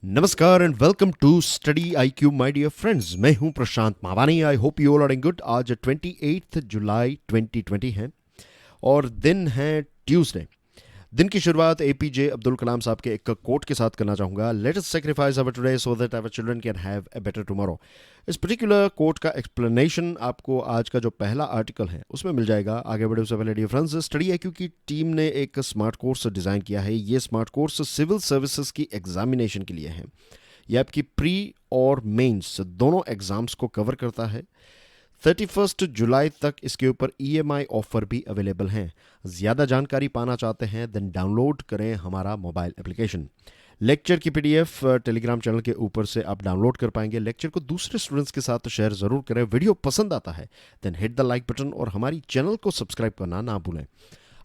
नमस्कार and welcome to study I Q my dear friends. मैं हूं Prashant Mavani. I hope you all are good. आज 28 जुलाई 2020 है और दिन है ट्यूसडे। दिन की शुरुआत एपीजे अब्दुल कलाम साहब के एक कोट के साथ करना चाहूँगा। Let us sacrifice our today so that our children can have a better tomorrow. इस पर्टिकुलर कोट का एक्सप्लेनेशन आपको आज का जो पहला आर्टिकल है उसमें मिल जाएगा। आगे बढ़े उससे पहले डियर फ्रेंड्स, स्टडी आईक्यू की टीम ने एक स्मार्ट कोर्स डिज़ाइन किया है। ये स्मार्ट कोर्स सिविल सर्विसेज की एग्जामिनेशन के लिए है। ये आपकी प्री और मेंस दोनों एग्जाम्स को कवर करता है। 31 जुलाई तक इसके ऊपर ईएमआई ऑफर भी अवेलेबल हैं। ज़्यादा जानकारी पाना चाहते हैं देन डाउनलोड करें हमारा मोबाइल एप्लीकेशन। लेक्चर की पीडीएफ टेलीग्राम चैनल के ऊपर से आप डाउनलोड कर पाएंगे। लेक्चर को दूसरे स्टूडेंट्स के साथ शेयर ज़रूर करें। वीडियो पसंद आता है then hit the like button और हमारी चैनल को सब्सक्राइब करना ना भूलें।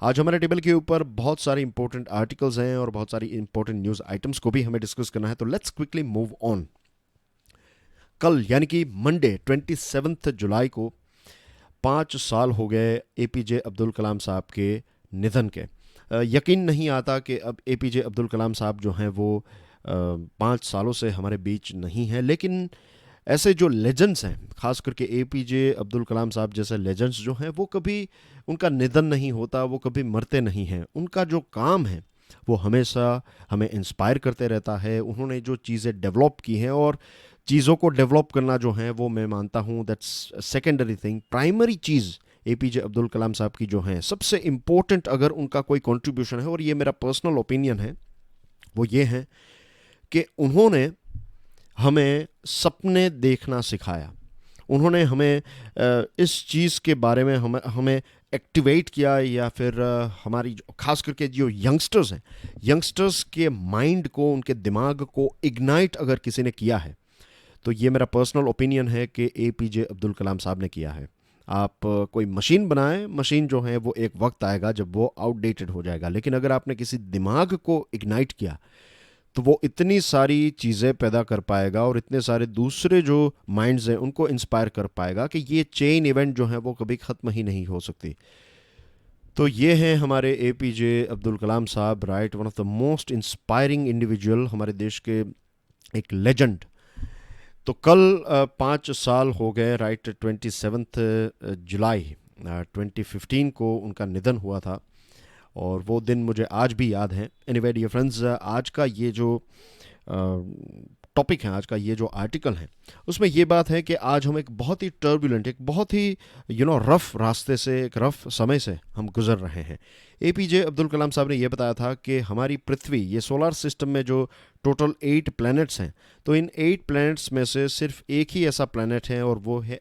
आज हमारे टेबल के ऊपर बहुत सारे इंपॉर्टेंट आर्टिकल्स हैं और बहुत सारी इंपॉर्टेंट न्यूज़ आइटम्स को भी हमें डिस्कस करना है, तो लेट्स क्विकली मूव ऑन। कल यानी कि मंडे 27 जुलाई को 5 साल हो गए एपीजे अब्दुल कलाम साहब के निधन के। यकीन नहीं आता कि अब एपीजे अब्दुल कलाम साहब जो हैं वो 5 सालों से हमारे बीच नहीं हैं, लेकिन ऐसे जो लेजेंड्स हैं, खास करके एपीजे अब्दुल कलाम साहब जैसे लेजेंड्स जो हैं वो कभी उनका निधन नहीं होता, वो कभी मरते नहीं हैं। उनका जो काम है वो हमेशा हमें इंस्पायर करते रहता है। उन्होंने जो चीज़ें डेवलप की हैं और चीज़ों को डेवलप करना जो है वो मैं मानता हूँ दैट्स सेकेंडरी थिंग। प्राइमरी चीज़ एपीजे अब्दुल कलाम साहब की जो है सबसे इम्पोर्टेंट, अगर उनका कोई कंट्रीब्यूशन है और ये मेरा पर्सनल ओपिनियन है, वो ये है कि उन्होंने हमें सपने देखना सिखाया। उन्होंने हमें इस चीज़ के बारे में हमें एक्टिवेट किया, या फिर हमारी खास करके जो यंगस्टर्स हैं, यंगस्टर्स के माइंड को, उनके दिमाग को इग्नाइट अगर किसी ने किया है तो ये मेरा पर्सनल ओपिनियन है कि एपीजे अब्दुल कलाम साहब ने किया है। आप कोई मशीन बनाएं, मशीन जो है वो एक वक्त आएगा जब वो आउटडेटेड हो जाएगा, लेकिन अगर आपने किसी दिमाग को इग्नाइट किया तो वो इतनी सारी चीज़ें पैदा कर पाएगा और इतने सारे दूसरे जो माइंड्स हैं उनको इंस्पायर कर पाएगा कि ये चेन इवेंट जो है वो कभी ख़त्म ही नहीं हो सकती। तो ये हैं हमारे एपीजे अब्दुल कलाम साहब, right, one of the most inspiring individual, हमारे देश के एक लेजेंड। तो कल 5 साल हो गए, राइट, 27 जुलाई 2015 को उनका निधन हुआ था और वो दिन मुझे आज भी याद है। एनीवे डियर फ्रेंड्स, आज का ये जो टॉपिक है, आज का ये जो आर्टिकल है, उसमें ये बात है कि आज हम एक बहुत ही टर्बुलेंट, एक बहुत ही रफ़ रास्ते से, एक रफ़ समय से हम गुजर रहे हैं। एपीजे अब्दुल कलाम साहब ने यह बताया था कि हमारी पृथ्वी, ये सोलर सिस्टम में जो टोटल 8 प्लैनेट्स हैं, तो इन 8 प्लैनेट्स में से सिर्फ एक ही ऐसा प्लैनेट है और वो है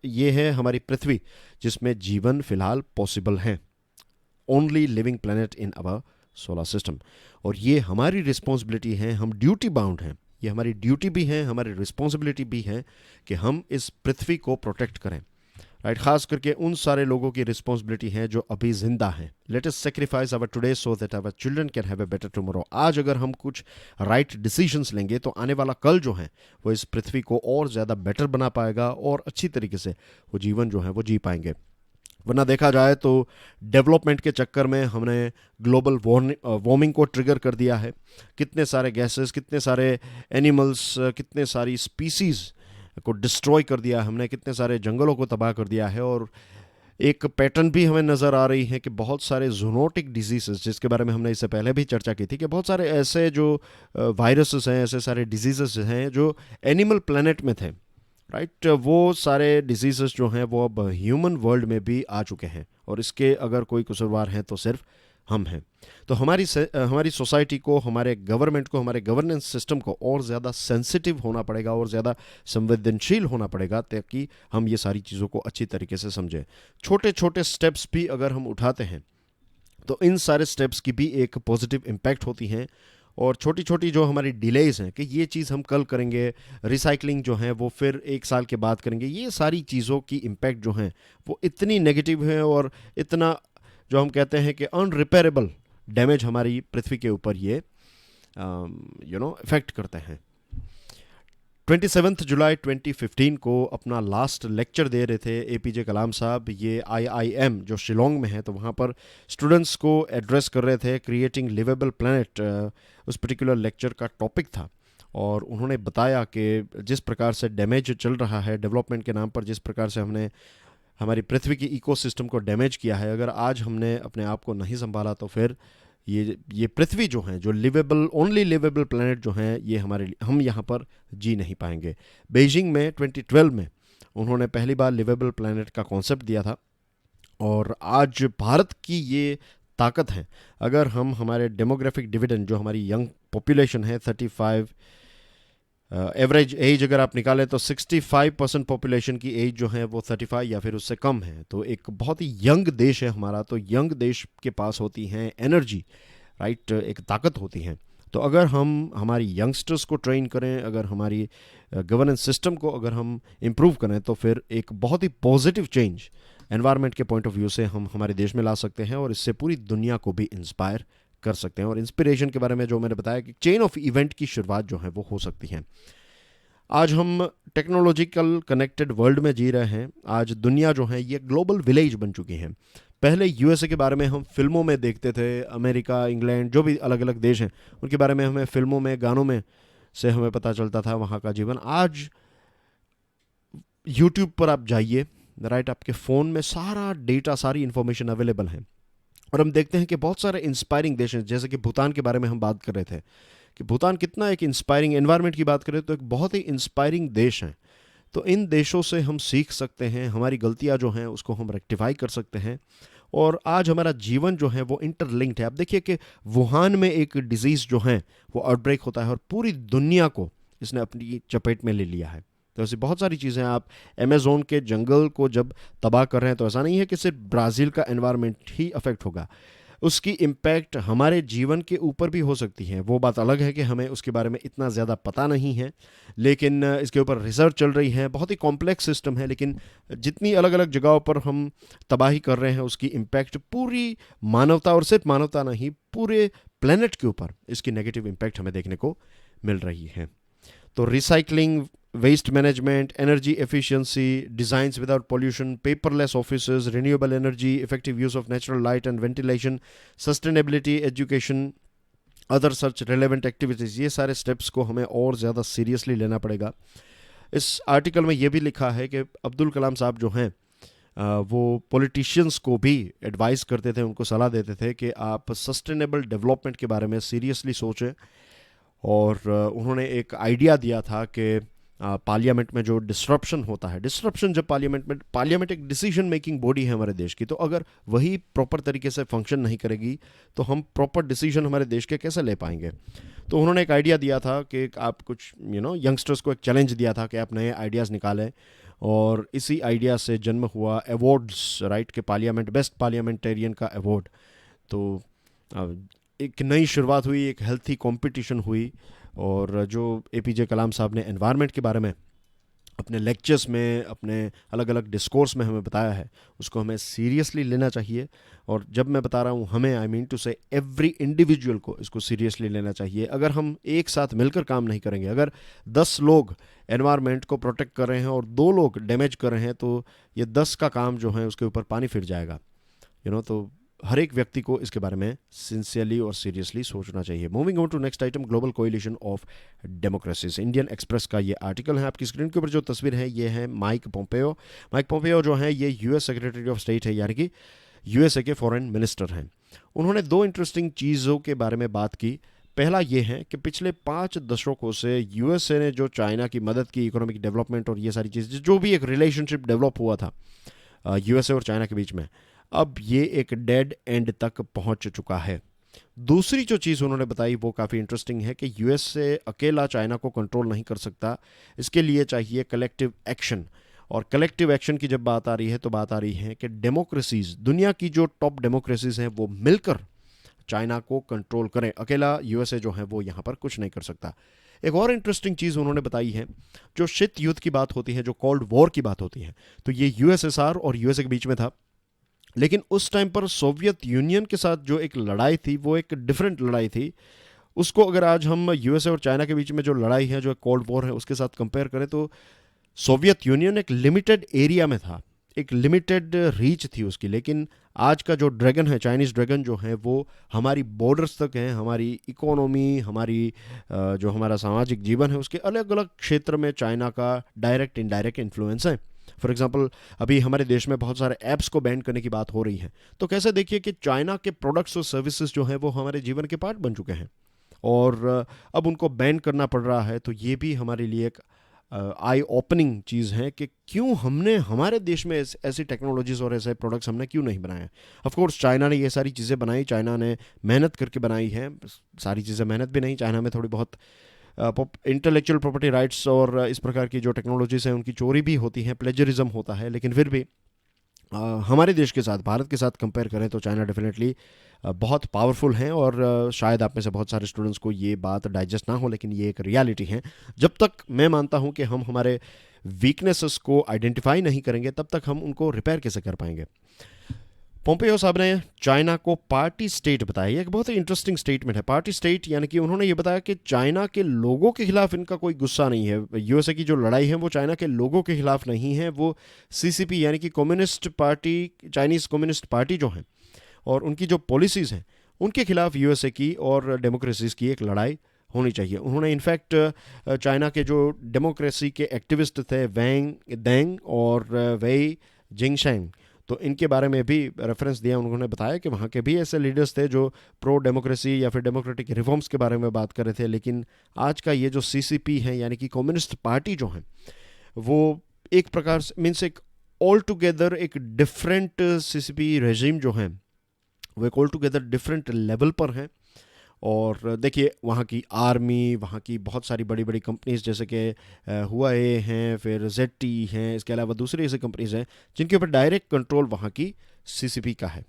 ये है हमारी पृथ्वी, जिसमें जीवन फिलहाल पॉसिबल है। Only living planet in our solar system. और ये हमारी रिस्पॉन्सिबिलिटी है, हम ड्यूटी बाउंड हैं, ये हमारी ड्यूटी भी है, हमारी रिस्पॉन्सिबिलिटी भी है कि हम इस पृथ्वी को प्रोटेक्ट करें, राइट। खास करके उन सारे लोगों की रिस्पॉन्सिबिलिटी है जो अभी जिंदा हैं। Let us sacrifice our today so that our children can have a better tomorrow. आज अगर हम कुछ राइट डिसीजंस लेंगे तो आने वाला कल जो है वो इस पृथ्वी को और ज़्यादा बेटर बना पाएगा और अच्छी तरीके से वो जीवन जो है वो जी पाएंगे। वरना देखा जाए तो डेवलपमेंट के चक्कर में हमने ग्लोबल वार्मिंग को ट्रिगर कर दिया है। कितने सारे गैसेस, कितने सारे एनिमल्स, कितने सारी स्पीसीज़ को डिस्ट्रॉय कर दिया हमने, कितने सारे जंगलों को तबाह कर दिया है। और एक पैटर्न भी हमें नज़र आ रही है कि बहुत सारे जूनोटिक डिजीज़, जिसके बारे में हमने इससे पहले भी चर्चा की थी, कि बहुत सारे ऐसे जो वायरसेस हैं, ऐसे सारे डिजीज़ हैं जो एनिमल प्लैनेट में थे, राइट, वो सारे डिजीज़ जो हैं वो अब ह्यूमन वर्ल्ड में भी आ चुके हैं और इसके अगर कोई कसूरवार हैं तो सिर्फ हम हैं। तो हमारी सोसाइटी को, हमारे गवर्नमेंट को, हमारे गवर्नेंस सिस्टम को और ज़्यादा सेंसिटिव होना पड़ेगा और ज़्यादा संवेदनशील होना पड़ेगा ताकि हम ये सारी चीज़ों को अच्छी तरीके से समझें। छोटे छोटे स्टेप्स भी अगर हम उठाते हैं तो इन सारे स्टेप्स की भी एक पॉजिटिव इम्पैक्ट होती हैं। और छोटी छोटी जो हमारी डिलेज हैं कि ये चीज़ हम कल करेंगे, रिसाइकलिंग जो है वो फिर 1 साल के बाद करेंगे, ये सारी चीज़ों की इम्पैक्ट जो हैं वो इतनी नेगेटिव है और इतना जो हम कहते हैं कि अनरिपेयरेबल डैमेज हमारी पृथ्वी के ऊपर ये इफेक्ट करते हैं। 27 जुलाई 2015 को अपना लास्ट लेक्चर दे रहे थे एपीजे कलाम साहब। ये आईआईएम जो शिलोंग में है, तो वहाँ पर स्टूडेंट्स को एड्रेस कर रहे थे। क्रिएटिंग लिवेबल प्लैनेट उस पर्टिकुलर लेक्चर का टॉपिक था और उन्होंने बताया कि जिस प्रकार से डैमेज चल रहा है डेवलपमेंट के नाम पर, जिस प्रकार से हमने हमारी पृथ्वी की इकोसिस्टम को डैमेज किया है, अगर आज हमने अपने आप को नहीं संभाला तो फिर ये पृथ्वी जो है, जो लिवेबल ओनली लिवेबल प्लेनेट जो है, ये हमारे हम यहाँ पर जी नहीं पाएंगे। बीजिंग में 2012 में उन्होंने पहली बार लिवेबल प्लेनेट का कॉन्सेप्ट दिया था और आज भारत की ये ताकत है। अगर हम हमारे डेमोग्राफिक डिविडेंड, जो हमारी यंग पॉपुलेशन है 35, एवरेज एज अगर आप निकालें तो 65% पॉपुलेशन की एज जो है वो 35 या फिर उससे कम है, तो एक बहुत ही यंग देश है हमारा। तो यंग देश के पास होती हैं एनर्जी, राइट, एक ताकत होती है। तो अगर हम हमारी यंगस्टर्स को ट्रेन करें, अगर हमारी गवर्नेंस सिस्टम को अगर हम इम्प्रूव करें, तो फिर एक बहुत ही पॉजिटिव चेंज एनवायरनमेंट के पॉइंट ऑफ व्यू से हम हमारे देश में ला सकते हैं और इससे पूरी दुनिया को भी इंस्पायर कर सकते हैं। और इंस्पिरेशन के बारे में जो मैंने बताया कि चेन ऑफ इवेंट की शुरुआत जो है वो हो सकती है। आज हम टेक्नोलॉजिकल कनेक्टेड वर्ल्ड में जी रहे हैं। आज दुनिया जो है ये ग्लोबल विलेज बन चुकी है। पहले यूएसए के बारे में हम फिल्मों में देखते थे, अमेरिका, इंग्लैंड, जो भी अलग अलग देश हैं उनके बारे में हमें फिल्मों में, गानों में से हमें पता चलता था वहाँ का जीवन। आज यूट्यूब पर आप जाइए, राइट, आपके फ़ोन में सारा डेटा, सारी इन्फॉर्मेशन अवेलेबल है और हम देखते हैं कि बहुत सारे इंस्पायरिंग देश हैं। जैसे कि भूटान के बारे में हम बात कर रहे थे कि भूटान कितना एक इंस्पायरिंग, एनवायरनमेंट की बात करें तो एक बहुत ही इंस्पायरिंग देश है। तो इन देशों से हम सीख सकते हैं, हमारी गलतियां जो हैं उसको हम रेक्टिफाई कर सकते हैं। और आज हमारा जीवन जो है वो इंटरलिंक्ड है। आप देखिए कि वुहान में एक डिजीज़ जो है वो आउटब्रेक होता है और पूरी दुनिया को इसने अपनी चपेट में ले लिया है। तो ऐसी बहुत सारी चीज़ें, आप अमेज़ोन के जंगल को जब तबाह कर रहे हैं तो ऐसा नहीं है कि सिर्फ ब्राज़ील का एनवायरनमेंट ही अफेक्ट होगा, उसकी इम्पैक्ट हमारे जीवन के ऊपर भी हो सकती है। वो बात अलग है कि हमें उसके बारे में इतना ज़्यादा पता नहीं है, लेकिन इसके ऊपर रिसर्च चल रही है। बहुत ही कॉम्प्लेक्स सिस्टम है, लेकिन जितनी अलग अलग जगहों पर हम तबाही कर रहे हैं उसकी इम्पैक्ट पूरी मानवता, और सिर्फ मानवता नहीं, पूरे प्लेनेट के ऊपर इसकी नेगेटिव इम्पैक्ट हमें देखने को मिल रही है। तो recycling, waste management, energy efficiency, designs without pollution, paperless offices, renewable energy, effective use of natural light and ventilation, sustainability, education, other such relevant activities, ये सारे steps को हमें और ज़्यादा सीरियसली लेना पड़ेगा। इस आर्टिकल में ये भी लिखा है कि अब्दुल कलाम साहब जो हैं वो पॉलिटिशियंस को भी एडवाइस करते थे, उनको सलाह देते थे कि आप सस्टेनेबल डेवलपमेंट के बारे में सीरियसली सोचें। और उन्होंने एक आइडिया दिया था कि पार्लियामेंट में जो डिस्ट्रप्शन होता है, डिस्ट्रप्शन जब पार्लियामेंट एक डिसीजन मेकिंग बॉडी है हमारे देश की, तो अगर वही प्रॉपर तरीके से फंक्शन नहीं करेगी तो हम प्रॉपर डिसीजन हमारे देश के कैसे ले पाएंगे। तो उन्होंने एक आइडिया दिया था कि आप कुछ यंगस्टर्स को एक चैलेंज दिया था कि आप नए आइडियाज़ निकालें, और इसी आइडिया से जन्म हुआ अवार्ड्स, राइट, के पार्लियामेंट, बेस्ट पार्लियामेंटेरियन का अवार्ड। तो एक नई शुरुआत हुई, एक हेल्थी कंपटीशन हुई। और जो एपीजे कलाम साहब ने एनवायरनमेंट के बारे में अपने लेक्चर्स में, अपने अलग अलग डिस्कोर्स में हमें बताया है, उसको हमें सीरियसली लेना चाहिए। और जब मैं बता रहा हूँ हमें, आई मीन टू से एवरी इंडिविजुअल को इसको सीरियसली लेना चाहिए। अगर हम एक साथ मिलकर काम नहीं करेंगे, अगर 10 लोग एनवायरनमेंट को प्रोटेक्ट कर रहे हैं और 2 लोग डैमेज कर रहे हैं, तो ये 10 का काम जो है उसके ऊपर पानी फिर जाएगा। तो हर एक व्यक्ति को इसके बारे में सिंसियरली और सीरियसली सोचना चाहिए। Moving on to next item, global coalition of democracies. Indian Express का ये आर्टिकल है। आपकी स्क्रीन के ऊपर जो तस्वीर है ये है माइक पोम्पेयो। माइक पोम्पेयो जो है ये यूएस सेक्रेटरी ऑफ स्टेट है, यानी कि यूएसए के फॉरेन मिनिस्टर हैं। उन्होंने 2 इंटरेस्टिंग चीज़ों के बारे में बात की। पहला ये है कि पिछले 5 दशकों से यूएसए ने जो चाइना की मदद की, इकोनॉमिक डेवलपमेंट और ये सारी चीज़ें, जो भी एक रिलेशनशिप डेवलप हुआ था यूएसए और चाइना के बीच में, अब ये एक डेड एंड तक पहुंच चुका है। दूसरी जो चीज़ उन्होंने बताई वो काफ़ी इंटरेस्टिंग है कि यूएस से अकेला चाइना को कंट्रोल नहीं कर सकता, इसके लिए चाहिए कलेक्टिव एक्शन। और कलेक्टिव एक्शन की जब बात आ रही है तो बात आ रही है कि डेमोक्रेसीज, दुनिया की जो टॉप डेमोक्रेसीज हैं वो मिलकर चाइना को कंट्रोल करें। अकेला यूएसए जो है वो यहाँ पर कुछ नहीं कर सकता। एक और इंटरेस्टिंग चीज़ उन्होंने बताई है, जो शीत युद्ध की बात होती है, जो कोल्ड वॉर की बात होती है, तो ये यूएसएसआर और यूएसए के बीच में था। लेकिन उस टाइम पर सोवियत यूनियन के साथ जो एक लड़ाई थी वो एक डिफरेंट लड़ाई थी। उसको अगर आज हम यूएसए और चाइना के बीच में जो लड़ाई है, जो कोल्ड वॉर है, उसके साथ कंपेयर करें तो सोवियत यूनियन एक लिमिटेड एरिया में था, एक लिमिटेड रीच थी उसकी। लेकिन आज का जो ड्रैगन है, चाइनीज़ ड्रैगन जो है, वो हमारी बॉर्डर्स तक हैं, हमारी इकोनॉमी, हमारी जो हमारा सामाजिक जीवन है, उसके अलग अलग क्षेत्र में चाइना का डायरेक्ट इनडायरेक्ट इन्फ्लुएंस है। फॉर एग्जांपल, अभी हमारे देश में बहुत सारे ऐप्स को बैन करने की बात हो रही है, तो कैसे देखिए कि चाइना के प्रोडक्ट्स और सर्विसेज जो हैं वो हमारे जीवन के पार्ट बन चुके हैं, और अब उनको बैन करना पड़ रहा है। तो ये भी हमारे लिए एक आई ओपनिंग चीज़ है कि क्यों हमने हमारे देश में ऐसी टेक्नोलॉजीज़ और ऐसे प्रोडक्ट्स हमने क्यों नहीं बनाए। ऑफ कोर्स चाइना ने ये सारी चीज़ें बनाई, चाइना ने मेहनत करके बनाई है। सारी चीज़ें मेहनत भी नहीं, चाइना में थोड़ी बहुत इंटेलेक्चुअल प्रॉपर्टी राइट्स और इस प्रकार की जो टेक्नोलॉजीज़ हैं उनकी चोरी भी होती है, प्लेजरिज्म होता है, लेकिन फिर भी हमारे देश के साथ, भारत के साथ कंपेयर करें तो चाइना डेफिनेटली बहुत पावरफुल हैं। और शायद आप में से बहुत सारे स्टूडेंट्स को ये बात डाइजेस्ट ना हो, लेकिन ये एक रियलिटी है। जब तक मैं मानता हूँ कि हम हमारे वीकनेसेस को आइडेंटिफाई नहीं करेंगे, तब तक हम उनको रिपेयर कैसे कर पाएंगे। पोम्पियो साहब ने चाइना को पार्टी स्टेट बताया। ये एक बहुत ही इंटरेस्टिंग स्टेटमेंट है, पार्टी स्टेट, यानी कि उन्होंने ये बताया कि चाइना के लोगों के खिलाफ इनका कोई गुस्सा नहीं है। यूएसए की जो लड़ाई है वो चाइना के लोगों के खिलाफ नहीं है, वो सीसीपी यानी कि communist party, Chinese communist party जो है और उनकी जो पॉलिसीज़ हैं उनके खिलाफ यूएसए की और डेमोक्रेसीज़ की एक लड़ाई होनी चाहिए। उन्होंने इनफैक्ट चाइना के जो डेमोक्रेसी के एक्टिविस्ट थे, वैंग देंग और वेई जिंगशैंग, तो इनके बारे में भी रेफरेंस दिया। उन्होंने बताया कि वहाँ के भी ऐसे लीडर्स थे जो प्रो डेमोक्रेसी या फिर डेमोक्रेटिक रिफॉर्म्स के बारे में बात कर रहे थे, लेकिन आज का ये जो सीसीपी है यानी कि कम्युनिस्ट पार्टी जो है, वो एक प्रकार से मीन्स एक ऑल टुगेदर एक डिफरेंट सीसीपी रेजिम जो है वो एक ऑल टुगेदर डिफरेंट लेवल पर है। और देखिए वहाँ की आर्मी, वहाँ की बहुत सारी बड़ी बड़ी कंपनीज जैसे कि हुआवे हैं, फिर ZTE हैं, इसके अलावा दूसरी ऐसी कंपनीज हैं जिनके ऊपर डायरेक्ट कंट्रोल वहाँ की सीसीपी का है।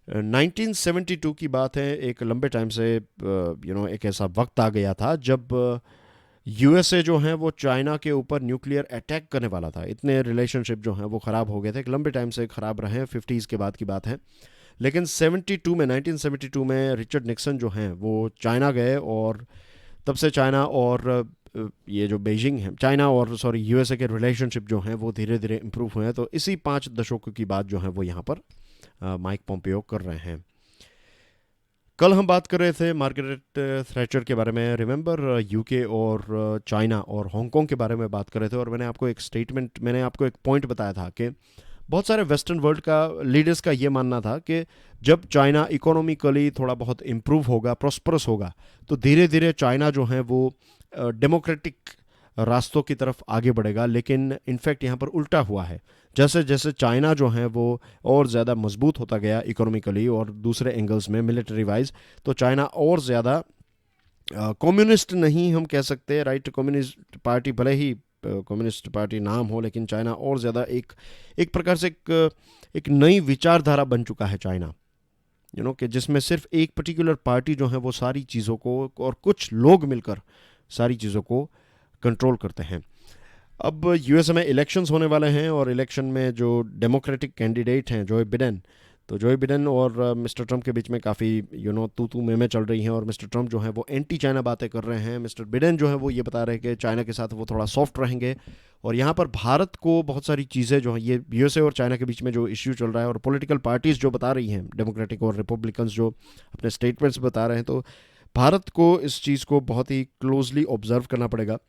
1972 की बात है, एक लंबे टाइम से एक ऐसा वक्त आ गया था जब यूएसए जो है वो चाइना के ऊपर न्यूक्लियर अटैक करने वाला था। इतने रिलेशनशिप जो हैं वो ख़राब हो गए थे, एक लंबे टाइम से ख़राब रहे हैं, 50s के बाद की बात है। लेकिन 1972 में रिचर्ड निक्सन जो हैं वो चाइना गए, और तब से चाइना और ये जो बीजिंग है, चाइना और यूएसए के रिलेशनशिप जो हैं वो धीरे धीरे इम्प्रूव हुए हैं। तो इसी 5 दशकों की बात जो है वो यहाँ पर माइक पोम्पियो कर रहे हैं। कल हम बात कर रहे थे मार्गरेट थ्रैचर के बारे में, रिमेंबर, यूके और चाइना और हांगकांग के बारे में बात कर रहे थे, और मैंने आपको एक पॉइंट बताया था कि बहुत सारे वेस्टर्न वर्ल्ड का लीडर्स का ये मानना था कि जब चाइना इकोनॉमिकली थोड़ा बहुत इम्प्रूव होगा, प्रॉस्परस होगा, तो धीरे धीरे चाइना जो है वो डेमोक्रेटिक रास्तों की तरफ आगे बढ़ेगा। लेकिन इनफैक्ट यहाँ पर उल्टा हुआ है। जैसे जैसे चाइना जो है वो और ज़्यादा मजबूत होता गया इकोनॉमिकली और दूसरे एंगल्स में मिलिट्री वाइज, तो चाइना और ज़्यादा कम्युनिस्ट नहीं हम कह सकते, राइट, कम्युनिस्ट पार्टी भले ही कम्युनिस्ट पार्टी नाम हो, लेकिन चाइना और ज़्यादा एक प्रकार से एक नई विचारधारा बन चुका है चाइना, कि जिसमें सिर्फ एक पर्टिकुलर पार्टी जो है वो सारी चीज़ों को और कुछ लोग मिलकर सारी चीज़ों को कंट्रोल करते हैं। अब यूएसए में इलेक्शंस होने वाले हैं, और इलेक्शन में जो डेमोक्रेटिक कैंडिडेट हैं जो बिडेन, तो जो बिडेन और मिस्टर ट्रंप के बीच में काफ़ी तू में चल रही हैं, और मिस्टर ट्रंप जो है वो एंटी चाइना बातें कर रहे हैं। मिस्टर बिडेन जो है वो ये बता रहे हैं कि चाइना के साथ वो थोड़ा सॉफ्ट रहेंगे, और यहाँ पर भारत को बहुत सारी चीज़ें जो हैं, ये यूएसए और चाइना के बीच में जो इश्यू चल रहा है और पॉलिटिकल पार्टीज़ जो बता रही हैं, डेमोक्रेटिक और रिपब्लिकन्स जो अपने स्टेटमेंट्स बता रहे हैं, तो भारत को इस चीज़ को बहुत ही क्लोजली ऑब्जर्व करना पड़ेगा।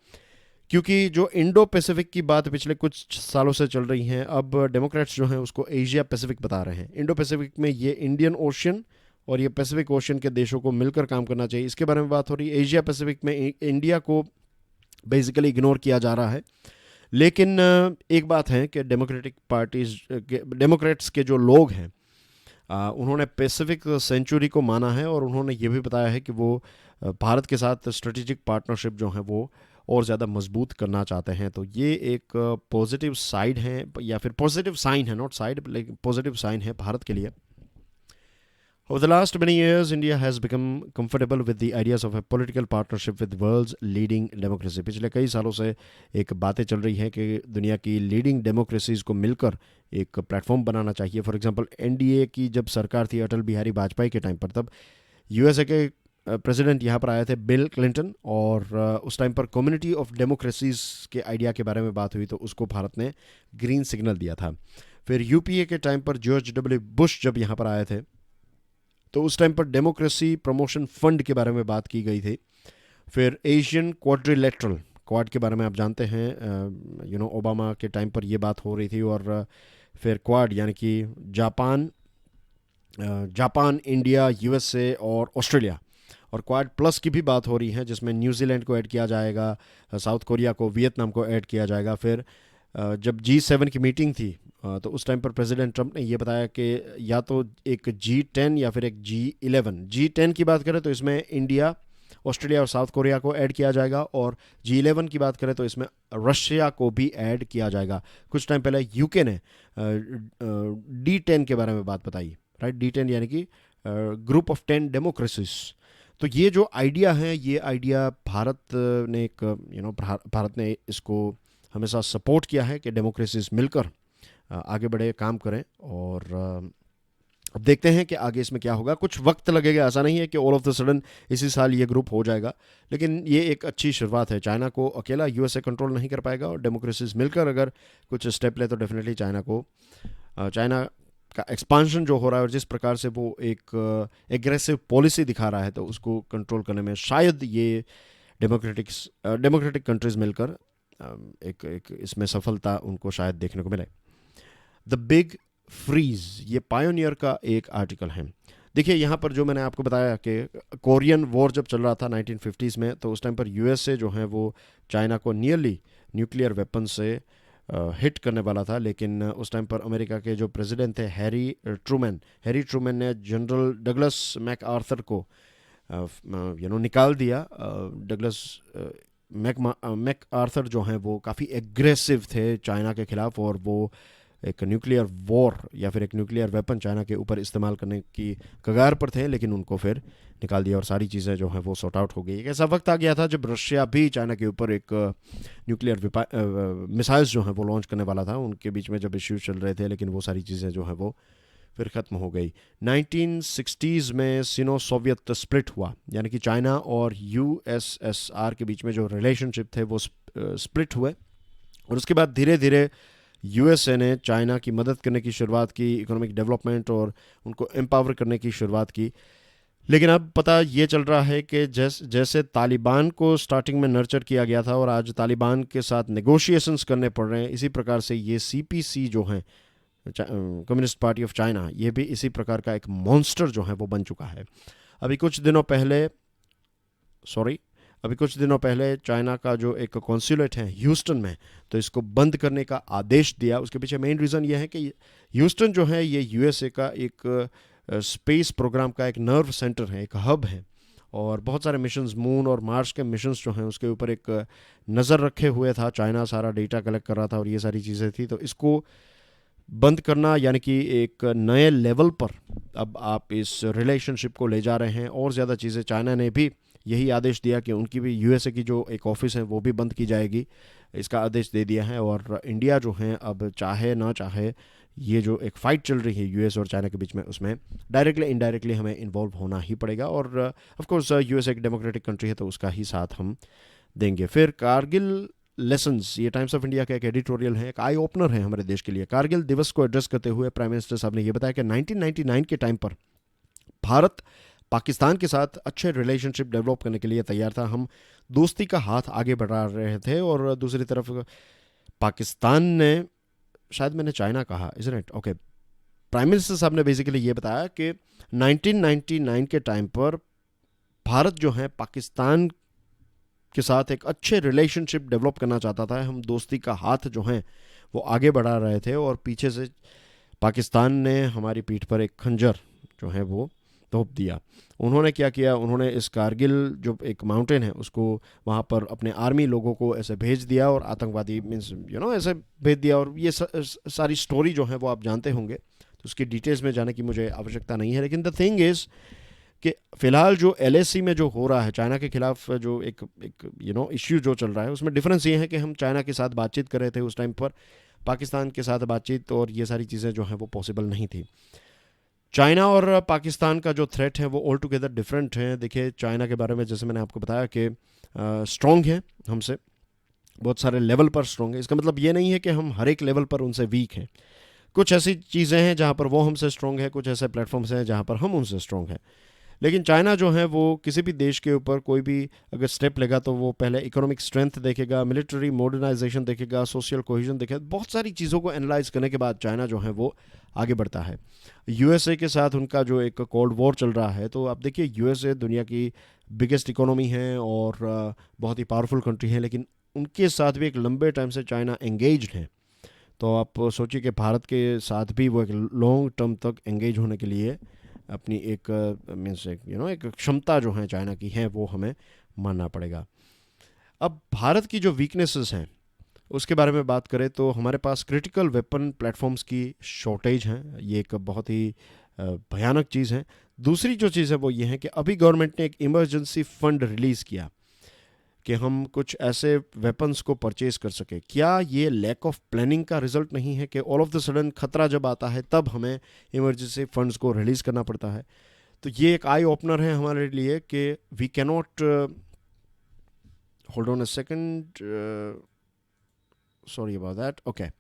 क्योंकि जो इंडो पैसिफिक की बात पिछले कुछ सालों से चल रही हैं, अब डेमोक्रेट्स जो हैं उसको एशिया पैसिफिक बता रहे हैं। इंडो पैसिफिक में ये इंडियन ओशन और ये पैसिफिक ओशन के देशों को मिलकर काम करना चाहिए, इसके बारे में बात हो रही है। एशिया पैसिफिक में इंडिया को बेसिकली इग्नोर किया जा रहा है। लेकिन एक बात है कि डेमोक्रेट्स के जो लोग हैं उन्होंने पैसिफिक सेंचुरी को माना है, और उन्होंने ये भी बताया है कि वो भारत के साथ स्ट्रेटेजिक पार्टनरशिप जो है वो और ज़्यादा मजबूत करना चाहते हैं। तो ये एक पॉजिटिव साइड है, या फिर पॉजिटिव साइन है, नॉट साइड, लेकिन पॉजिटिव साइन है भारत के लिए। Over the last many years, India has become comfortable with the ideas of a political partnership with world's leading democracy. पिछले कई सालों से एक बातें चल रही हैं कि दुनिया की लीडिंग डेमोक्रेसीज को मिलकर एक प्लेटफॉर्म बनाना चाहिए। फॉर एग्जांपल एनडीए की जब सरकार थी अटल बिहारी वाजपेयी के टाइम पर, तब यूएसए के प्रेसिडेंट यहाँ पर आए थे बिल क्लिंटन, और उस टाइम पर कम्युनिटी ऑफ डेमोक्रेसीज के आइडिया के बारे में बात हुई, तो उसको भारत ने ग्रीन सिग्नल दिया था। फिर यूपीए के टाइम पर जॉर्ज डब्ल्यू बुश जब यहाँ पर आए थे तो उस टाइम पर डेमोक्रेसी प्रमोशन फंड के बारे में बात की गई थी। फिर एशियन क्वाड्रिलेटरल क्वाड के बारे में आप जानते हैं, ओबामा के टाइम पर ये बात हो रही थी। और फिर क्वाड यानी कि जापान, इंडिया, यूएसए और ऑस्ट्रेलिया, और क्वाड प्लस की भी बात हो रही है जिसमें न्यूजीलैंड को ऐड किया जाएगा, साउथ कोरिया को, वियतनाम को ऐड किया जाएगा। फिर जब G7 की मीटिंग थी तो उस टाइम पर प्रेसिडेंट ट्रंप ने ये बताया कि या तो एक G10 या फिर एक G11। G10 की बात करें तो इसमें इंडिया, ऑस्ट्रेलिया और साउथ कोरिया को ऐड किया जाएगा, और G11 की बात करें तो इसमें रशिया को भी ऐड किया जाएगा। कुछ टाइम पहले यूके ने D10 के बारे में बात बताई, राइट। D10 यानी कि ग्रुप ऑफ 10 डेमोक्रेसीज। तो ये जो आइडिया है, ये आइडिया भारत ने भारत ने इसको हमेशा सपोर्ट किया है कि डेमोक्रेसीज मिलकर आगे बढ़े, काम करें। और अब देखते हैं कि आगे इसमें क्या होगा। कुछ वक्त लगेगा, ऐसा नहीं है कि ऑल ऑफ द सडन इसी साल ये ग्रुप हो जाएगा, लेकिन ये एक अच्छी शुरुआत है। चाइना को अकेला यूएसए कंट्रोल नहीं कर पाएगा, और डेमोक्रेसीज मिलकर अगर कुछ स्टेप ले तो डेफिनेटली चाइना का एक्सपांशन जो हो रहा है और जिस प्रकार से वो एक एग्रेसिव पॉलिसी दिखा रहा है, तो उसको कंट्रोल करने में शायद ये डेमोक्रेटिक कंट्रीज मिलकर एक इसमें सफलता उनको शायद देखने को मिले। द बिग फ्रीज, ये पायोनियर का एक आर्टिकल है। देखिए यहाँ पर जो मैंने आपको बताया कि कोरियन वॉर जब चल रहा था 1950s में, तो उस टाइम पर यूएसए जो है वो चाइना को नियरली न्यूक्लियर वेपन से हिट करने वाला था। लेकिन उस टाइम पर अमेरिका के जो प्रेसिडेंट थे हैरी ट्रूमैन ने जनरल डगलस मैकआर्थर को निकाल दिया। डगलस मैकआर्थर जो हैं वो काफ़ी एग्रेसिव थे चाइना के ख़िलाफ़, और वो एक न्यूक्लियर वॉर या फिर एक न्यूक्लियर वेपन चाइना के ऊपर इस्तेमाल करने की कगार पर थे, लेकिन उनको फिर निकाल दिया और सारी चीज़ें जो हैं वो सॉर्ट आउट हो गई। एक ऐसा वक्त आ गया था जब रशिया भी चाइना के ऊपर एक न्यूक्लियर मिसाइल्स जो हैं वो लॉन्च करने वाला था। उनके बीच में जब इश्यूज चल रहे थे, लेकिन वो सारी चीज़ें जो हैं वो फिर ख़त्म हो गई। 1960s में सिनो सोवियत स्प्लिट हुआ, यानी कि चाइना और यूएसएसआर के बीच में जो रिलेशनशिप थे वो स्प्लिट हुए, और उसके बाद धीरे धीरे यूएसए ने चाइना की मदद करने की शुरुआत की, इकोनॉमिक डेवलपमेंट और उनको एम्पावर करने की शुरुआत की। लेकिन अब पता ये चल रहा है कि जैसे तालिबान को स्टार्टिंग में नर्चर किया गया था और आज तालिबान के साथ नेगोशिएशंस करने पड़ रहे हैं, इसी प्रकार से ये सीपीसी जो हैं, कम्युनिस्ट पार्टी ऑफ चाइना, ये भी इसी प्रकार का एक मॉन्स्टर जो है वो बन चुका है। अभी कुछ दिनों पहले चाइना का जो एक कॉन्सुलेट है ह्यूस्टन में, तो इसको बंद करने का आदेश दिया। उसके पीछे मेन रीज़न ये है कि ह्यूस्टन जो है ये यूएसए का एक स्पेस प्रोग्राम का एक नर्व सेंटर है, एक हब है, और बहुत सारे मिशंस, मून और मार्स के मिशंस जो हैं उसके ऊपर एक नज़र रखे हुए था चाइना, सारा डेटा कलेक्ट कर रहा था और ये सारी चीज़ें थी। तो इसको बंद करना यानी कि एक नए लेवल पर अब आप इस रिलेशनशिप को ले जा रहे हैं, और ज़्यादा चीज़ें। चाइना ने भी यही आदेश दिया कि उनकी भी यूएसए की जो एक ऑफिस है वो भी बंद की जाएगी, इसका आदेश दे दिया है। और इंडिया जो है अब चाहे ना चाहे, ये जो एक फ़ाइट चल रही है यूएस और चाइना के बीच में, उसमें डायरेक्टली इनडायरेक्टली हमें इन्वॉल्व होना ही पड़ेगा। और ऑफ कोर्स यूएस एक डेमोक्रेटिक कंट्री है तो उसका ही साथ हम देंगे। फिर कारगिल लेसन्स, ये टाइम्स ऑफ इंडिया का एक एडिटोरियल है, एक आई ओपनर है हमारे देश के लिए। कारगिल दिवस को एड्रेस करते हुए प्राइम मिनिस्टर साहब ने ये बताया कि 1999 के टाइम पर भारत पाकिस्तान के साथ अच्छे रिलेशनशिप डेवलप करने के लिए तैयार था। हम दोस्ती का हाथ आगे बढ़ा रहे थे, और दूसरी तरफ पाकिस्तान ने, शायद मैंने चाइना कहा, is it okay, prime minister साहब ने बेसिकली ये बताया कि 1999 के टाइम पर भारत जो है पाकिस्तान के साथ एक अच्छे रिलेशनशिप डेवलप करना चाहता था। हम दोस्ती का हाथ जो है वो आगे बढ़ा रहे थे, और पीछे से पाकिस्तान ने हमारी पीठ पर एक खंजर जो है वो तोप दिया। उन्होंने क्या किया, उन्होंने इस कारगिल जो एक माउंटेन है उसको वहाँ पर अपने आर्मी लोगों को ऐसे भेज दिया, और आतंकवादी मीन्स ऐसे भेज दिया। और ये सारी स्टोरी जो है वो आप जानते होंगे, तो उसकी डिटेल्स में जाने की मुझे आवश्यकता नहीं है। लेकिन द थिंग इज़ कि फ़िलहाल जो LAC में जो हो रहा है चाइना के ख़िलाफ़, जो एक इश्यू जो चल रहा है, उसमें डिफरेंस ये है कि हम चाइना के साथ बातचीत कर रहे थे उस टाइम पर, पाकिस्तान के साथ बातचीत और ये सारी चीज़ें जो हैं वो पॉसिबल नहीं थी। चाइना और पाकिस्तान का जो थ्रेट है वो ऑल टुगेदर डिफरेंट है। देखिए चाइना के बारे में जैसे मैंने आपको बताया कि स्ट्रॉन्ग है हमसे, बहुत सारे लेवल पर स्ट्रॉन्ग है। इसका मतलब ये नहीं है कि हम हर एक लेवल पर उनसे वीक हैं। कुछ ऐसी चीज़ें हैं जहाँ पर वो हमसे स्ट्रॉन्ग है, कुछ ऐसे प्लेटफॉर्म्स हैं जहाँ पर हम उनसे स्ट्रॉन्ग हैं। लेकिन चाइना जो है वो किसी भी देश के ऊपर कोई भी अगर स्टेप लेगा तो वो पहले इकोनॉमिक स्ट्रेंथ देखेगा, मिलिट्री मॉडर्नाइजेशन देखेगा, सोशल कोहेजन देखेगा, बहुत सारी चीज़ों को एनालाइज करने के बाद चाइना जो है वो आगे बढ़ता है। यूएसए के साथ उनका जो एक कोल्ड वॉर चल रहा है, तो आप देखिए यूएसए दुनिया की बिगेस्ट इकोनॉमी है और बहुत ही पावरफुल कंट्री है, लेकिन उनके साथ भी एक लंबे टाइम से चाइना एंगेज्ड है। तो आप सोचिए कि भारत के साथ भी वो एक लॉन्ग टर्म तक एंगेज होने के लिए अपनी एक मीन्स एक एक क्षमता जो है चाइना की है, वो हमें मानना पड़ेगा। अब भारत की जो वीकनेसेस हैं उसके बारे में बात करें तो हमारे पास क्रिटिकल वेपन प्लेटफॉर्म्स की शॉर्टेज है, ये एक बहुत ही भयानक चीज़ है। दूसरी जो चीज़ है वो ये है कि अभी गवर्नमेंट ने एक इमरजेंसी फंड रिलीज़ किया कि हम कुछ ऐसे वेपन्स को परचेज कर सके। क्या ये लैक ऑफ प्लानिंग का रिजल्ट नहीं है कि ऑल ऑफ द सडन खतरा जब आता है तब हमें इमरजेंसी फंड्स को रिलीज़ करना पड़ता है? तो ये एक आई ओपनर है हमारे लिए कि we cannot hold on a second, sorry about that, okay.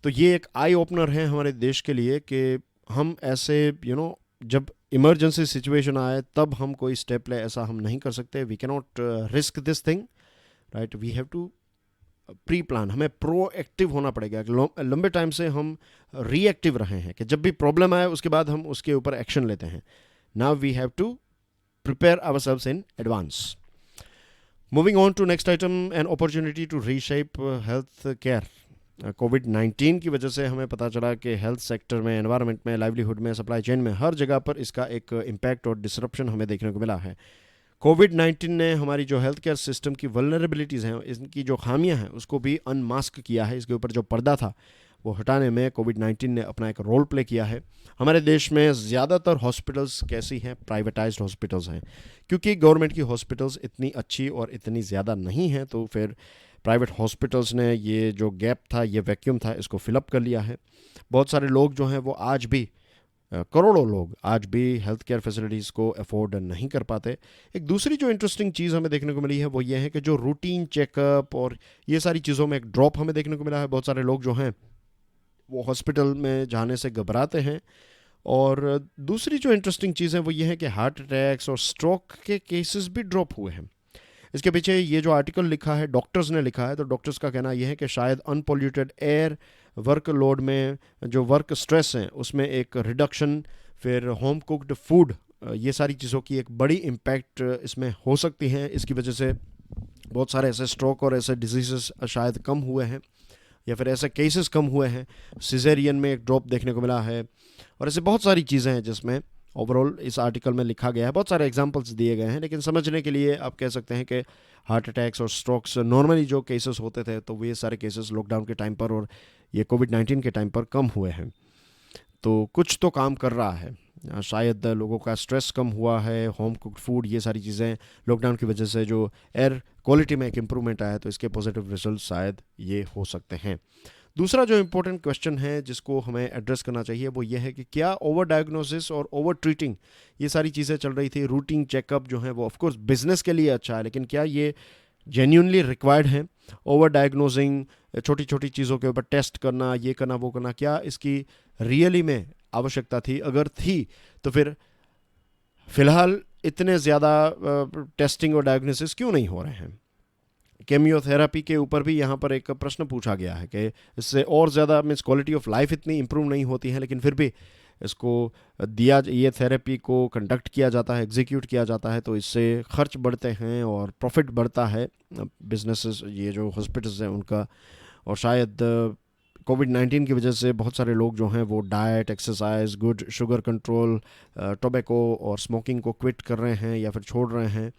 तो ये एक आई ओपनर है हमारे देश के लिए कि हम ऐसे जब इमरजेंसी सिचुएशन आए तब हम कोई स्टेप ले, ऐसा हम नहीं कर सकते। We cannot risk this thing, right. We have to pre plan, हमें प्रोएक्टिव होना पड़ेगा। लंबे टाइम से हम रिएक्टिव रहे हैं कि जब भी प्रॉब्लम आए उसके बाद हम उसके ऊपर एक्शन लेते हैं। Now we have to prepare ourselves in advance. Moving on to next item, an opportunity to reshape health care. कोविड-19 की वजह से हमें पता चला कि हेल्थ सेक्टर में, एनवायरनमेंट में, लाइवलीहुड में, सप्लाई चेन में, हर जगह पर इसका एक इम्पैक्ट और डिसरप्शन हमें देखने को मिला है। कोविड-19 ने हमारी जो हेल्थ केयर सिस्टम की वल्नरेबिलिटीज़ हैं, इनकी जो खामियां हैं, उसको भी अनमास्क किया है। इसके ऊपर जो पर्दा था वो हटाने में कोविड-19 ने अपना एक रोल प्ले किया है। हमारे देश में ज़्यादातर हॉस्पिटल्स कैसी हैं? प्राइवेटाइज्ड हॉस्पिटल्स हैं, क्योंकि गवर्नमेंट की हॉस्पिटल्स इतनी अच्छी और इतनी ज़्यादा नहीं हैं, तो फिर प्राइवेट हॉस्पिटल्स ने ये जो गैप था, ये वैक्यूम था, इसको फिलअप कर लिया है। बहुत सारे लोग जो हैं वो आज भी, करोड़ों लोग आज भी हेल्थ केयर फैसिलिटीज़ को अफोर्ड नहीं कर पाते। एक दूसरी जो इंटरेस्टिंग चीज़ हमें देखने को मिली है वो ये है कि जो रूटीन चेकअप और ये सारी चीज़ों में एक ड्रॉप हमें देखने को मिला है। बहुत सारे लोग जो हैं वो हॉस्पिटल में जाने से घबराते हैं। और दूसरी जो इंटरेस्टिंग चीज़ है वो ये है कि हार्ट अटैक्स और स्ट्रोक के केसेस भी ड्रॉप हुए हैं। इसके पीछे ये जो आर्टिकल लिखा है, डॉक्टर्स ने लिखा है, तो डॉक्टर्स का कहना यह है कि शायद अनपोल्यूटेड एयर, वर्क लोड में जो वर्क स्ट्रेस है उसमें एक रिडक्शन, फिर होम कुक्ड फूड, ये सारी चीज़ों की एक बड़ी इम्पैक्ट इसमें हो सकती है। इसकी वजह से बहुत सारे ऐसे स्ट्रोक और ऐसे डिजीज़ शायद कम हुए हैं, या फिर ऐसे केसेस कम हुए हैं। सिजेरियन में एक ड्रॉप देखने को मिला है, और ऐसे बहुत सारी चीज़ें हैं जिसमें ओवरऑल इस आर्टिकल में लिखा गया है। बहुत सारे एग्जांपल्स दिए गए हैं, लेकिन समझने के लिए आप कह सकते हैं कि हार्ट अटैक्स और स्ट्रोक्स नॉर्मली जो केसेस होते थे, तो ये सारे केसेस लॉकडाउन के टाइम पर और ये कोविड-19 के टाइम पर कम हुए हैं। तो कुछ तो काम कर रहा है। शायद लोगों का स्ट्रेस कम हुआ है, होम कुक्ड फूड, ये सारी चीज़ें लॉकडाउन की वजह से जो एयर क्वालिटी में एक इम्प्रूवमेंट आया, तो इसके पॉजिटिव रिजल्ट शायद ये हो सकते हैं। दूसरा जो इम्पोर्टेंट क्वेश्चन है जिसको हमें एड्रेस करना चाहिए वो ये है कि क्या ओवर डायग्नोसिस और ओवर ट्रीटिंग, ये सारी चीज़ें चल रही थी। रूटीन चेकअप जो है वो ऑफकोर्स बिजनेस के लिए अच्छा है, लेकिन क्या ये जेन्यूनली रिक्वायर्ड है? ओवर डायग्नोजिंग, छोटी छोटी चीज़ों के ऊपर टेस्ट करना, ये करना वो करना, क्या इसकी रियली में आवश्यकता थी? अगर थी तो फिर फ़िलहाल इतने ज़्यादा टेस्टिंग और डायग्नोसिस क्यों नहीं हो रहे हैं? केमियोथेरेपी के ऊपर भी यहाँ पर एक प्रश्न पूछा गया है कि इससे और ज़्यादा मीन्स क्वालिटी ऑफ लाइफ इतनी इम्प्रूव नहीं होती है, लेकिन फिर भी इसको ये थेरेपी को कंडक्ट किया जाता है, एग्जीक्यूट किया जाता है, तो इससे खर्च बढ़ते हैं और प्रॉफिट बढ़ता है बिजनेसेस, ये जो हॉस्पिटल्स हैं उनका। और शायद कोविड-19 की वजह से बहुत सारे लोग जो हैं वो diet, exercise, good sugar control, tobacco और स्मोकिंग को क्विट कर रहे हैं या फिर छोड़ रहे हैं।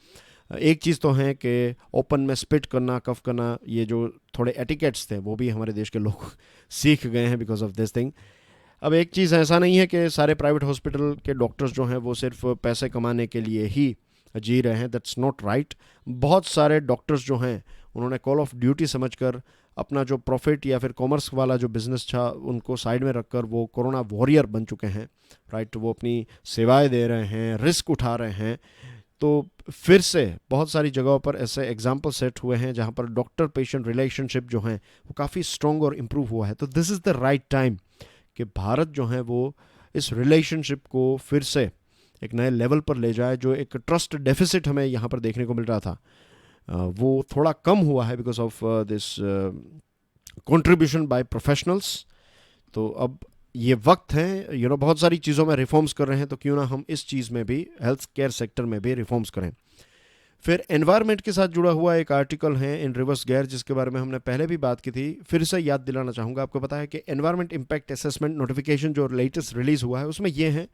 एक चीज़ तो है कि ओपन में स्पिट करना, कफ करना, ये जो थोड़े एटिकेट्स थे वो भी हमारे देश के लोग सीख गए हैं बिकॉज ऑफ दिस थिंग। अब एक चीज़ ऐसा नहीं है कि सारे प्राइवेट हॉस्पिटल के डॉक्टर्स जो हैं वो सिर्फ पैसे कमाने के लिए ही जी रहे हैं, दैट्स नॉट राइट। बहुत सारे डॉक्टर्स जो हैं उन्होंने कॉल ऑफ ड्यूटी समझकर अपना जो प्रॉफिट या फिर कॉमर्स वाला जो बिज़नेस था उनको साइड में रखकर वो कोरोना वॉरियर बन चुके हैं, राइट। वो अपनी सेवाएं दे रहे हैं, रिस्क उठा रहे हैं। तो फिर से बहुत सारी जगहों पर ऐसे एग्जाम्पल सेट हुए हैं जहाँ पर डॉक्टर पेशेंट रिलेशनशिप जो हैं वो काफ़ी स्ट्रॉन्ग और इम्प्रूव हुआ है। तो this is the right time कि भारत जो है वो इस रिलेशनशिप को फिर से एक नए लेवल पर ले जाए। जो एक ट्रस्ट डेफिसिट हमें यहाँ पर देखने को मिल रहा था वो थोड़ा कम हुआ है because of this contribution by professionals. तो अब ये वक्त है बहुत सारी चीज़ों में रिफॉर्म्स कर रहे हैं, तो क्यों ना हम इस चीज़ में भी, हेल्थ केयर सेक्टर में भी रिफॉर्म्स करें। फिर एनवायरनमेंट के साथ जुड़ा हुआ एक आर्टिकल है इन रिवर्स गेयर, जिसके बारे में हमने पहले भी बात की थी, फिर से याद दिलाना चाहूँगा। आपको पता है कि एनवायरनमेंट इम्पैक्ट असेसमेंट नोटिफिकेशन जो लेटेस्ट रिलीज़ हुआ है उसमें यह है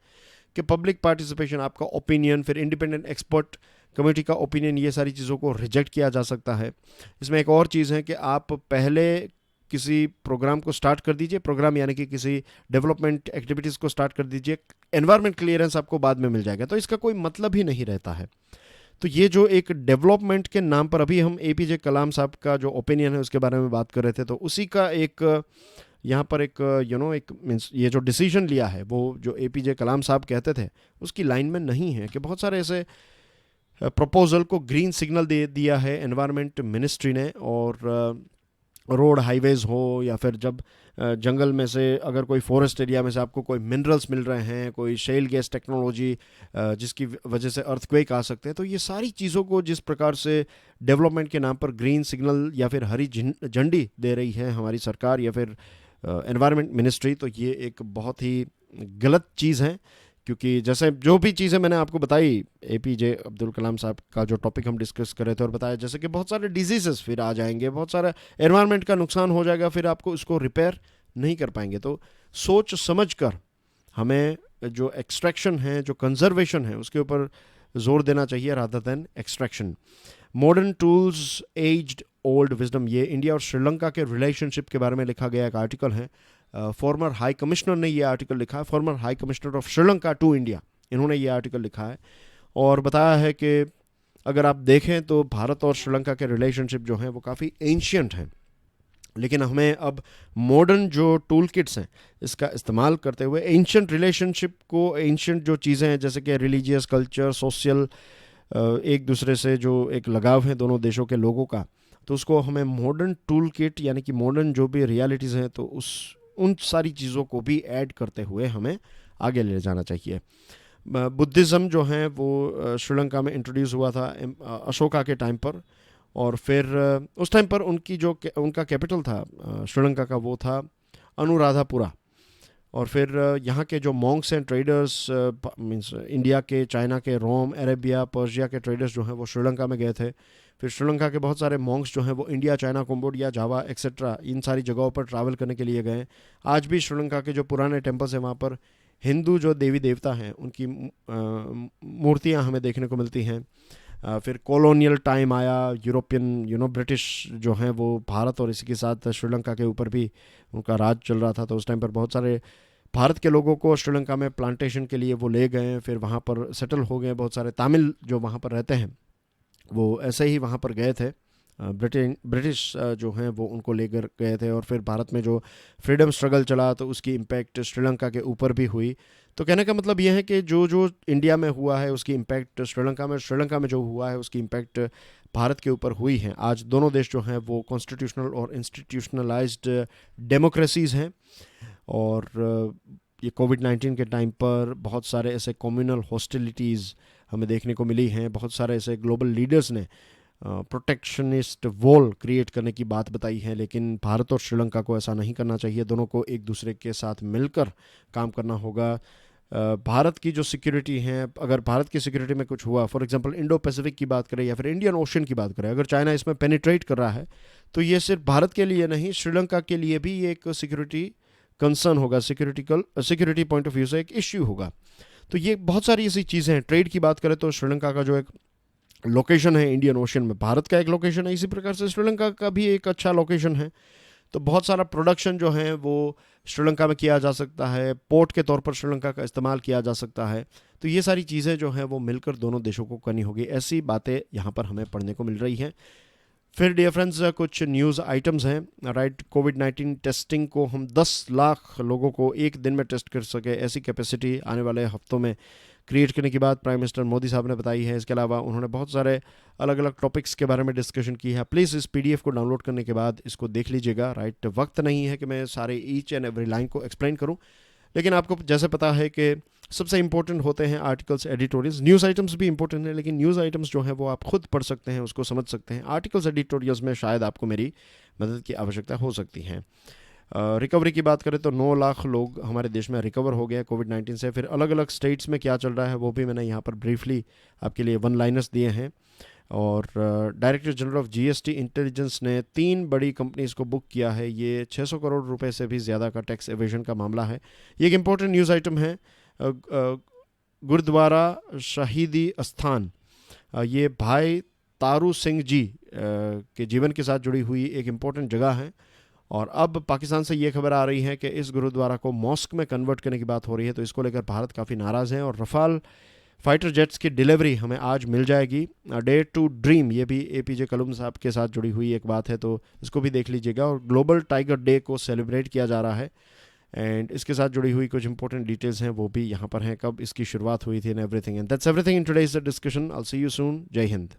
कि पब्लिक पार्टिसिपेशन, आपका ओपिनियन, फिर इंडिपेंडेंट एक्सपर्ट कमेटी का ओपिनियन, ये सारी चीज़ों को रिजेक्ट किया जा सकता है। इसमें एक और चीज़ है कि आप पहले किसी प्रोग्राम को स्टार्ट कर दीजिए, प्रोग्राम यानी कि किसी डेवलपमेंट एक्टिविटीज़ को स्टार्ट कर दीजिए, एनवायरनमेंट क्लियरेंस आपको बाद में मिल जाएगा, तो इसका कोई मतलब ही नहीं रहता है। तो ये जो एक डेवलपमेंट के नाम पर, अभी हम APJ कलाम साहब का जो ओपिनियन है उसके बारे में बात कर रहे थे, तो उसी का एक यहाँ पर एक एक मीन्स ये जो डिसीजन लिया है वो जो APJ कलाम साहब कहते थे उसकी लाइन में नहीं है। कि बहुत सारे ऐसे प्रपोजल को ग्रीन सिग्नल दे दिया है एनवायरनमेंट मिनिस्ट्री ने, और रोड हाईवेज हो या फिर जब जंगल में से अगर कोई फॉरेस्ट एरिया में से आपको कोई मिनरल्स मिल रहे हैं, कोई शेल गैस टेक्नोलॉजी जिसकी वजह से अर्थक्वेक आ सकते हैं, तो ये सारी चीज़ों को जिस प्रकार से डेवलपमेंट के नाम पर ग्रीन सिग्नल या फिर हरी झंडी दे रही है हमारी सरकार या फिर एनवायरनमेंट मिनिस्ट्री, तो ये एक बहुत ही गलत चीज़ है। क्योंकि जैसे जो भी चीज़ें मैंने आपको बताई, APJ अब्दुल कलाम साहब का जो टॉपिक हम डिस्कस कर रहे थे और बताया, जैसे कि बहुत सारे डिजीजेस फिर आ जाएंगे, बहुत सारा एनवायरनमेंट का नुकसान हो जाएगा, फिर आपको इसको रिपेयर नहीं कर पाएंगे। तो सोच समझ कर हमें जो एक्सट्रैक्शन है, जो कंजर्वेशन है, उसके ऊपर जोर देना चाहिए rather than extraction. Modern tools aged old wisdom, ये इंडिया और श्रीलंका के रिलेशनशिप के बारे में लिखा गया एक आर्टिकल है। फॉर्मर हाई कमिश्नर ने ये आर्टिकल लिखा है, former high commissioner of Sri Lanka to India, इन्होंने ये आर्टिकल लिखा है और बताया है कि अगर आप देखें तो भारत और श्रीलंका के रिलेशनशिप जो हैं वो काफ़ी एंशियंट हैं, लेकिन हमें अब मॉडर्न जो टूल किट्स हैं इसका इस्तेमाल करते हुए एंशियंट रिलेशनशिप को, एंशियंट जो चीज़ें हैं जैसे कि रिलीजियस, कल्चर, सोशल, एक दूसरे से जो एक लगाव है दोनों देशों के लोगों का, तो उसको हमें मॉडर्न टूल किट यानी कि मॉडर्न जो भी रियलिटीज़ हैं तो उन सारी चीज़ों को भी ऐड करते हुए हमें आगे ले जाना चाहिए। बुद्धिज़्म जो है वो श्रीलंका में इंट्रोड्यूस हुआ था अशोका के टाइम पर, और फिर उस टाइम पर उनका कैपिटल था श्रीलंका का वो था अनुराधापुरा। और फिर यहाँ के जो Monks and traders means India के, चाइना के, रोम, अरेबिया, पर्शिया के ट्रेडर्स जो हैं वो श्रीलंका में गए थे। फिर श्रीलंका के बहुत सारे मॉन्क्स जो हैं वो इंडिया, चाइना, कंबोडिया, जावा एक्सेट्रा इन सारी जगहों पर ट्रैवल करने के लिए गए। आज भी श्रीलंका के जो पुराने टेम्पल्स हैं वहाँ पर हिंदू जो देवी देवता हैं उनकी मूर्तियाँ हमें देखने को मिलती हैं। फिर कॉलोनियल टाइम आया, यूरोपियन ब्रिटिश जो हैं वो भारत और इसी के साथ श्रीलंका के ऊपर भी उनका राज चल रहा था, तो उस टाइम पर बहुत सारे भारत के लोगों को श्रीलंका में प्लांटेशन के लिए वो ले गए, फिर वहाँ पर सेटल हो गए। बहुत सारे तमिल जो वहाँ पर रहते हैं वो ऐसे ही वहाँ पर गए थे, ब्रिटिश जो हैं वो उनको लेकर गए थे। और फिर भारत में जो फ्रीडम स्ट्रगल चला तो उसकी इम्पैक्ट श्रीलंका के ऊपर भी हुई। तो कहने का मतलब यह है कि जो इंडिया में हुआ है उसकी इम्पैक्ट श्रीलंका में जो हुआ है उसकी इम्पैक्ट भारत के ऊपर हुई है। आज दोनों देश जो हैं वो कॉन्स्टिट्यूशनल और इंस्टीट्यूशनलाइज्ड डेमोक्रेसीज़ हैं, और ये कोविड-19 के टाइम पर बहुत सारे ऐसे कम्युनल हॉस्टिलिटीज़ हमें देखने को मिली हैं। बहुत सारे ऐसे ग्लोबल लीडर्स ने प्रोटेक्शनिस्ट वॉल क्रिएट करने की बात बताई है, लेकिन भारत और श्रीलंका को ऐसा नहीं करना चाहिए। दोनों को एक दूसरे के साथ मिलकर काम करना होगा। भारत की जो सिक्योरिटी है, अगर भारत की सिक्योरिटी में कुछ हुआ, फॉर एग्जांपल इंडो पैसिफिक की बात करें या फिर इंडियन ओशन की बात करें, अगर चाइना इसमें पेनिट्रेट कर रहा है तो ये सिर्फ भारत के लिए नहीं, श्रीलंका के लिए भी एक सिक्योरिटी कंसर्न होगा, सिक्योरिटी पॉइंट ऑफ व्यू से एक इश्यू होगा। तो ये बहुत सारी ऐसी चीज़ें हैं। ट्रेड की बात करें तो श्रीलंका का जो एक लोकेशन है इंडियन ओशन में, भारत का एक लोकेशन है, इसी प्रकार से श्रीलंका का भी एक अच्छा लोकेशन है। तो बहुत सारा प्रोडक्शन जो है वो श्रीलंका में किया जा सकता है, पोर्ट के तौर पर श्रीलंका का इस्तेमाल किया जा सकता है। तो ये सारी चीज़ें जो हैं वो मिलकर दोनों देशों को करनी होगी, ऐसी बातें यहाँ पर हमें पढ़ने को मिल रही हैं। फिर डियर फ्रेंड्स कुछ न्यूज़ आइटम्स हैं। राइट, कोविड-19 टेस्टिंग को हम 10 लाख लोगों को एक दिन में टेस्ट कर सके, ऐसी कैपेसिटी आने वाले हफ्तों में क्रिएट करने की बात प्राइम मिनिस्टर मोदी साहब ने बताई है। इसके अलावा उन्होंने बहुत सारे अलग अलग टॉपिक्स के बारे में डिस्कशन की है। प्लीज़ इस PDF को डाउनलोड करने के बाद इसको देख लीजिएगा, राइट। वक्त नहीं है कि मैं सारे ईच एंड एवरी लाइन को एक्सप्लेन करूं, लेकिन आपको जैसे पता है कि सबसे इंपॉर्टेंट होते हैं आर्टिकल्स, एडिटोरियल्स। न्यूज़ आइटम्स भी इंपॉर्टेंट हैं, लेकिन न्यूज़ आइटम्स जो हैं वो आप खुद पढ़ सकते हैं, उसको समझ सकते हैं। आर्टिकल्स, एडिटोरियल्स में शायद आपको मेरी मदद की आवश्यकता हो सकती है। रिकवरी की बात करें तो 9 लाख लोग हमारे देश में रिकवर हो गए कोविड-19 से। फिर अलग अलग स्टेट्स में क्या चल रहा है वो भी मैंने यहाँ पर ब्रीफली आपके लिए वन लाइनर्स दिए हैं। और director general of GST intelligence ने 3 बड़ी कंपनीज को बुक किया है। ये 600 करोड़ रुपए से भी ज़्यादा का टैक्स एवेजन का मामला है। ये एक इम्पोर्टेंट न्यूज़ आइटम है। गुरुद्वारा शहीदी स्थान, ये भाई तारू सिंह जी के जीवन के साथ जुड़ी हुई एक इम्पोर्टेंट जगह है। और अब पाकिस्तान से ये खबर आ रही है कि इस गुरुद्वारा को मॉस्क में कन्वर्ट करने की बात हो रही है, तो इसको लेकर भारत काफ़ी नाराज़ है। और रफाल फाइटर जेट्स की डिलीवरी हमें आज मिल जाएगी। डे टू ड्रीम, ये भी APJ कलम साहब के साथ जुड़ी हुई एक बात है, तो इसको भी देख लीजिएगा। और ग्लोबल टाइगर डे को सेलिब्रेट किया जा रहा है, एंड इसके साथ जुड़ी हुई कुछ इंपॉर्टेंट डिटेल्स हैं वो भी यहाँ पर हैं, कब इसकी शुरुआत हुई थी and everything. And that's everything in today's discussion. I will see you soon. जय हिंद।